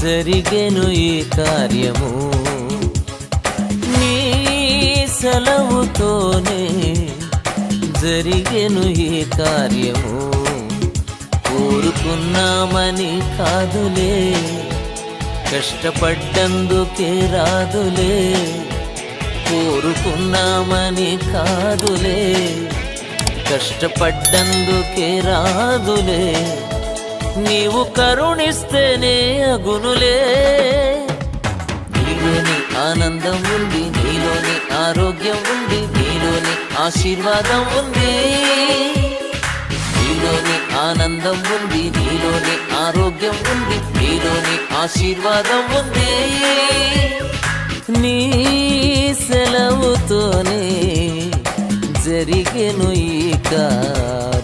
జరిగెను ఈ కార్యము నీ సెలవుతోనే జరిగెను ఈ కార్యము కోరుకున్నామని కాదులే కష్టపడ్డందుకే రాదులే కోరుకున్నామని కాదులే కష్టపడ్డందుకే రాదులే నీవు కరుణిస్తేనే అగునులే నీలోని ఆనందం ఉంది నీలోని ఆరోగ్యం ఉంది నీలోని ఆశీర్వాదం ఉంది నీలోని ఆనందం ఉంది నీలోని ఆరోగ్యం ఉంది నీలోని ఆశీర్వాదం ఉంది నీ సెలవుతోనే జరిగెను ఈ కార్యం